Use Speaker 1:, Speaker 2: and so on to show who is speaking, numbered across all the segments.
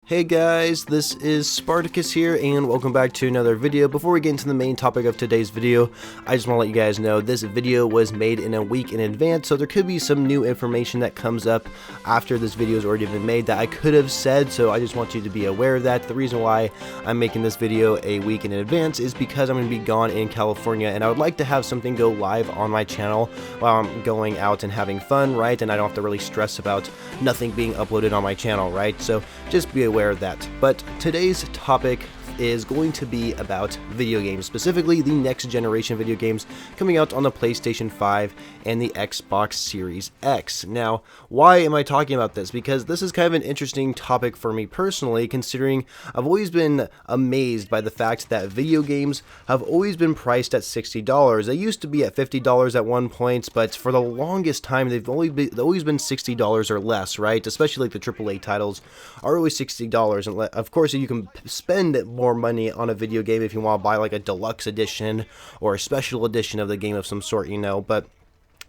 Speaker 1: Hey guys, this is Spartacus here and welcome back to another video. Before we get into the main topic of today's video, I just want to let you guys know this video was made in a week in advance, so there could be some new information that comes up after this video has already been made that I could have said, so I just want you to be aware of that. The reason why I'm making this video a week in advance is because I'm going to be gone in California and I would like to have something go live on my channel while I'm going out and having fun, right? And I don't have to really stress about nothing being uploaded on my channel, right? So just be aware of that. But today's topic is going to be about video games, specifically the next generation video games coming out on the PlayStation 5 and the Xbox Series X. Now, why am I talking about this? Because this is kind of an interesting topic for me personally, considering I've always been amazed by the fact that video games have always been priced at $60. They used to be at $50 at one point, but for the longest time they've always been $60 or less, right? Especially like the AAA titles are always $60, and of course you can spend more money on a video game if you want to buy like a deluxe edition or a special edition of the game of some sort, you know, but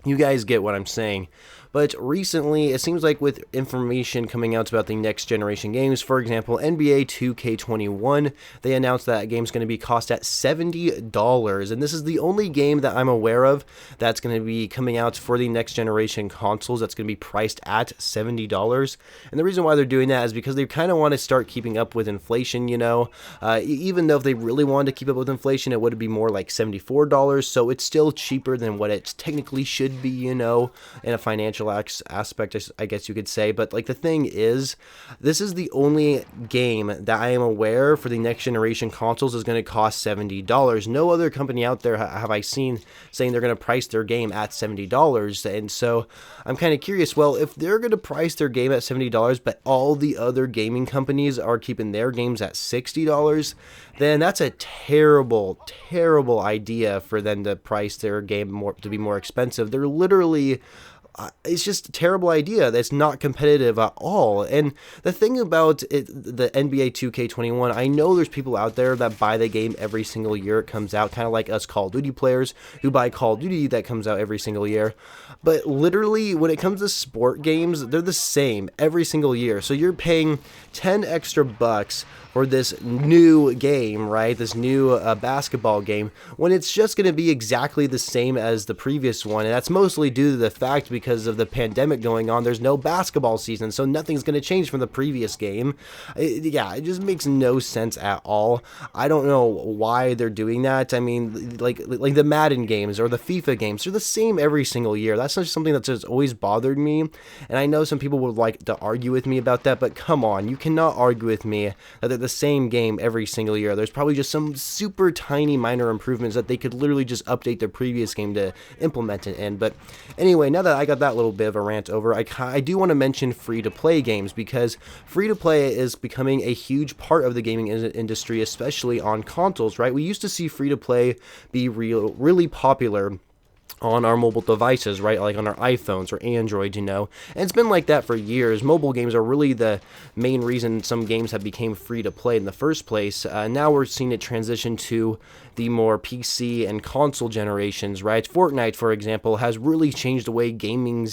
Speaker 1: you guys get what I'm saying. But recently, it seems like with information coming out about the next generation games, for example, NBA 2K21, they announced that game's going to be cost at $70, and this is the only game that I'm aware of that's going to be coming out for the next generation consoles that's going to be priced at $70. And the reason why they're doing that is because they kind of want to start keeping up with inflation, you know. Even though if they really wanted to keep up with inflation, it would be more like $74, so it's still cheaper than what it technically should be, you know, in a financial aspect, I guess you could say. But like the thing is, this is the only game that I am aware for the next generation consoles is going to cost $70. No other company out there have I seen saying they're going to price their game at $70. And so I'm kind of curious, well, if they're going to price their game at $70 but all the other gaming companies are keeping their games at $60, then that's a terrible idea for them to price their game to be more expensive. They're literally it's just a terrible idea that's not competitive at all. And the thing about it, the NBA 2K21, I know there's people out there that buy the game every single year it comes out, kind of like us Call of Duty players who buy Call of Duty that comes out every single year. But literally, when it comes to sport games, they're the same every single year. So you're paying 10 extra bucks for this new game, right? This new basketball game, when it's just going to be exactly the same as the previous one. And that's mostly due to the fact because of the pandemic going on, there's no basketball season, so nothing's going to change from the previous game. It just makes no sense at all. I don't know why they're doing that. I mean, like the Madden games or the FIFA games, they're the same every single year. That's not something that's just always bothered me. And I know some people would like to argue with me about that, but come on, you cannot argue with me that they're the same game every single year. There's probably just some super tiny minor improvements that they could literally just update their previous game to implement it in. But anyway, now that I got that little bit of a rant over, I do want to mention free-to-play games, because free-to-play is becoming a huge part of the gaming industry, especially on consoles, right? We used to see free-to-play be really popular on our mobile devices, right? Like on our iPhones or Android, you know. And it's been like that for years. Mobile games are really the main reason some games have became free to play in the first place. Now we're seeing it transition to the more PC and console generations, right? Fortnite, for example, has really changed the way gaming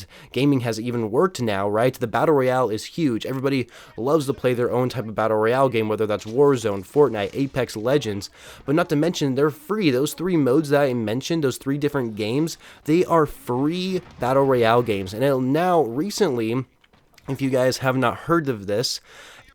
Speaker 1: has even worked now, right? The Battle Royale is huge. Everybody loves to play their own type of Battle Royale game, whether that's Warzone, Fortnite, Apex Legends, but not to mention they're free. Those three modes that I mentioned, those three different games, they are free Battle Royale games. And now, recently, if you guys have not heard of this,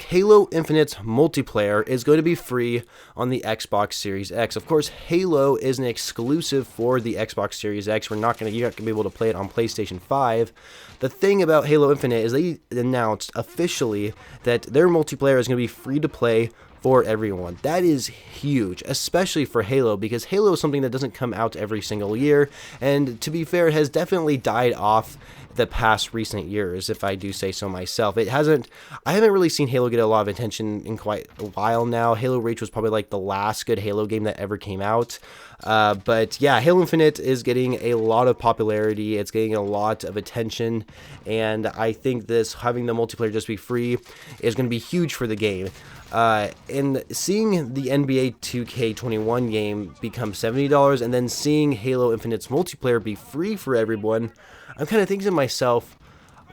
Speaker 1: Halo Infinite's multiplayer is going to be free on the Xbox Series X. Of course, Halo is an exclusive for the Xbox Series X. You're not going to be able to play it on PlayStation 5. The thing about Halo Infinite is they announced officially that their multiplayer is going to be free to play for everyone. That is huge, especially for Halo, because Halo is something that doesn't come out every single year, and to be fair, it has definitely died off the past recent years, if I do say so myself. I haven't really seen Halo get a lot of attention in quite a while now. Halo Reach was probably like the last good Halo game that ever came out. But yeah, Halo Infinite is getting a lot of popularity. It's getting a lot of attention, and I think this having the multiplayer just be free is going to be huge for the game. And seeing the NBA 2K21 game become $70 and then seeing Halo Infinite's multiplayer be free for everyone, I'm kind of thinking to myself,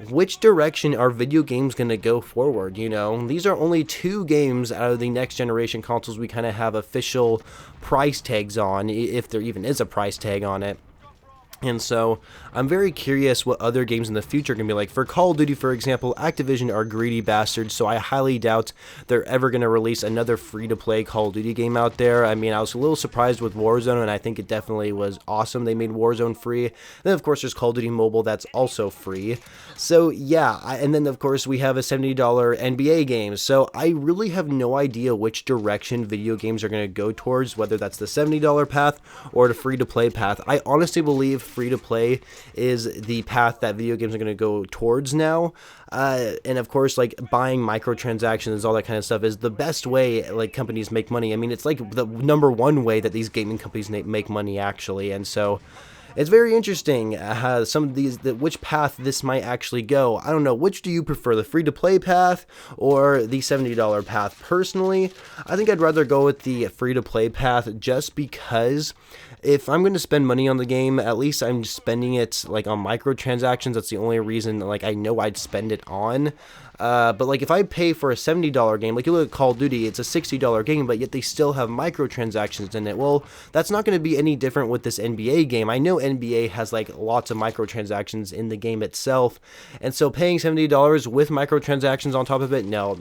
Speaker 1: which direction are video games going to go forward? You know, these are only 2 games out of the next generation consoles we kind of have official price tags on, if there even is a price tag on it. And so I'm very curious what other games in the future are going to be like. For Call of Duty, for example, Activision are greedy bastards, so I highly doubt they're ever going to release another free-to-play Call of Duty game out there. I mean, I was a little surprised with Warzone, and I think it definitely was awesome they made Warzone free. And then, of course, there's Call of Duty Mobile that's also free. So, yeah, and then, of course, we have a $70 NBA game. So I really have no idea which direction video games are going to go towards, whether that's the $70 path or the free-to-play path. I honestly believe free-to-play is the path that video games are going to go towards now. And of course, like, buying microtransactions, all that kind of stuff is the best way, like, companies make money. I mean, it's like the #1 way that these gaming companies make money, actually. And so it's very interesting some of these, which path this might actually go. I don't know, which do you prefer, the free-to-play path or the $70 path? Personally, I think I'd rather go with the free-to-play path, just because if I'm going to spend money on the game, at least I'm spending it like on microtransactions. That's the only reason, like, I know I'd spend it on. But like, if I pay for a $70 game, like you look at Call of Duty, it's a $60 game, but yet they still have microtransactions in it. Well, that's not going to be any different with this NBA game. I know NBA has like lots of microtransactions in the game itself, and so paying $70 with microtransactions on top of it, no.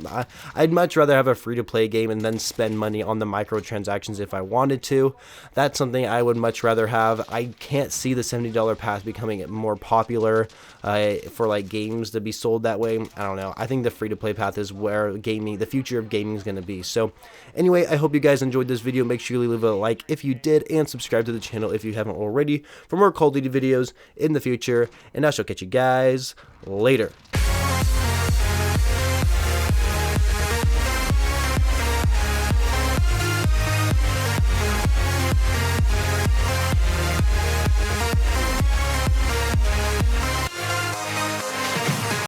Speaker 1: I'd much rather have a free-to-play game and then spend money on the microtransactions if I wanted to. That's something I would much rather have. I can't see the $70 path becoming more popular for like games to be sold that way. I don't know. I think the free-to-play path is where the future of gaming is going to be. So anyway, I hope you guys enjoyed this video. Make sure you leave a like if you did, and subscribe to the channel if you haven't already for more Call of Duty videos in the future. And I shall catch you guys later.